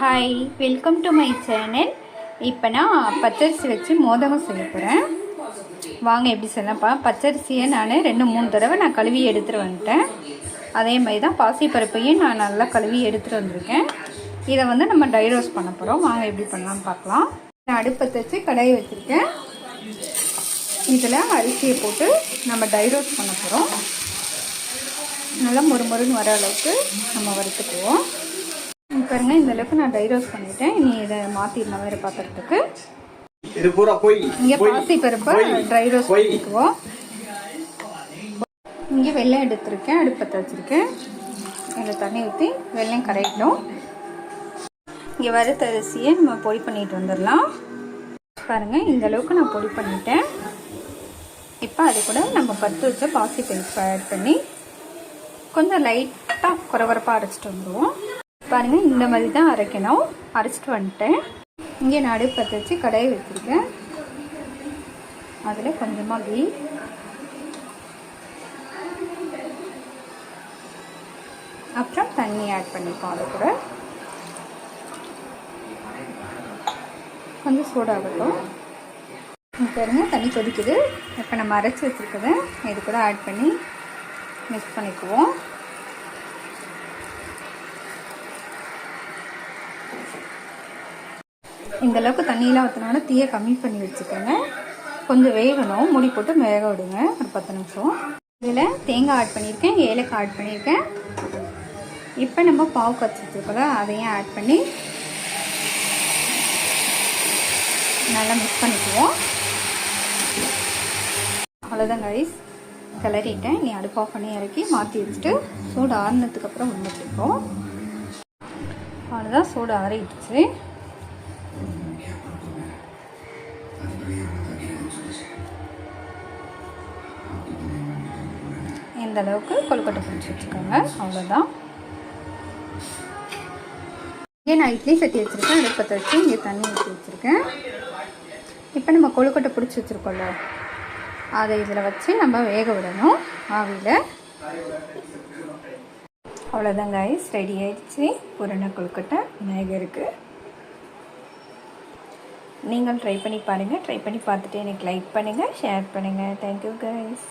Hi, welcome to my channel. இப்போ நான் பச்சரிசி வச்சு மோதகம் செய்ய போகிறேன். வாங்க எப்படி செய்யலாம்ப்பா. பச்சரிசியை நான் 2-3 தடவை நான் கழுவி எடுத்துகிட்டு வந்துட்டேன். அதே மாதிரி தான் பாசிப்பருப்பையும் நான் நல்லா கழுவி எடுத்துகிட்டு வந்திருக்கேன். இதை நம்ம ட்ரை ரோஸ்ட் பண்ண போகிறோம். வாங்க எப்படி பண்ணலாம்னு பார்க்கலாம். நான் அடுப்பத்தை வச்சு கடாயை வச்சுருக்கேன். இதில் அரிசியை போட்டு நம்ம ட்ரை ரோஸ்ட் பண்ண போகிறோம். நல்லா மொறுமொறுன்னு வர அளவுக்கு நம்ம வறுத்துக்குவோம். பாருங்க, இந்த அளவுக்கு நான் ட்ரை ரோஸ்ட் பண்ணிட்டேன். இனி இதை மாற்றிடலாம் வேறு பாத்திரத்துக்கு. இங்கே பாசி பருப்பை ட்ரை ரோஸ்ட் பண்ணிக்குவோம். இங்கே வெள்ளம் எடுத்துருக்கேன், அடுப்பத்தை வச்சுருக்கேன். இதில் தண்ணி ஊற்றி வெள்ளம் கரையிட்டோம். இங்கே வறுத்த அரிசியை நம்ம பொடி பண்ணிட்டு வந்துடலாம். பாருங்கள், இந்த அளவுக்கு நான் பொடி பண்ணிட்டேன். இப்போ அது கூட நம்ம பருத்து வச்ச பாசி பருப்பு ஆட் பண்ணி கொஞ்சம் லைட்டாக குறவரப்பாக அரைச்சிட்டு வந்துடுவோம். பாருங்கள், இந்த மாதிரி தான் அரைக்கணும். அரைச்சிட்டு வந்துட்டேன். இங்கே நான் அடுப்பத்தை வச்சு கடாயை வச்சுருக்கேன். அதில் கொஞ்சமாக கீ, அப்புறம் தண்ணி ஆட் பண்ணிப்போம். அது கூட கொஞ்சம் சூடாகட்டும். பாருங்க, தண்ணி கொதிக்குது. இப்போ நம்ம அரைச்சி வச்சுருக்கதை இது கூட ஆட் பண்ணி மிக்ஸ் பண்ணிக்குவோம். இந்த அளவுக்கு தண்ணியெலாம் ஊற்றினோன்னா தீயை கம்மி பண்ணி வச்சுக்கோங்க. கொஞ்சம் வேகணும். மூடி போட்டு வேக விடுங்க ஒரு 10 நிமிஷம். இதில் தேங்காய் ஆட் பண்ணியிருக்கேன், ஏலக்காய் ஆட் பண்ணியிருக்கேன். இப்போ நம்ம பாவு காய்ச்சி வச்சுருக்கோம்ல, அதையும் ஆட் பண்ணி நல்லா மிக்ஸ் பண்ணிக்குவோம். அவ்வளோதான் கைஸ், கிளறிட்டேன். நீ அடுப்பு ஆஃப் பண்ணி இறக்கி மாற்றி வச்சுட்டு சூடு ஆறுனதுக்கப்புறம் வச்சுருக்கோம். அவ்வளோதான், சூடு ஆறிடுச்சு. இந்த அளவுக்கு கொழுக்கட்டை பிடிச்சி வச்சுக்கோங்க. அவ்வளோதான். இங்கே நான் இட்லி சட்டி வச்சுருக்கேன். அடுப்பத்தை வச்சு இங்கே தண்ணி ஊற்றி வச்சுருக்கேன். இப்போ நம்ம கொழுக்கட்டை பிடிச்சி வச்சுருக்கோம்ல, அதை இதில் வச்சு நம்ம வேக விடணும் ஆவியில். அவ்வளோதான் கைஸ், ரெடி ஆயிடுச்சு பூரண கொழுக்கட்டை விநாயகருக்கு. நீங்கள் ட்ரை பண்ணி பாருங்கள். ட்ரை பண்ணி பார்த்துட்டு எனக்கு லைக் பண்ணுங்கள், ஷேர் பண்ணுங்கள். Thank you guys.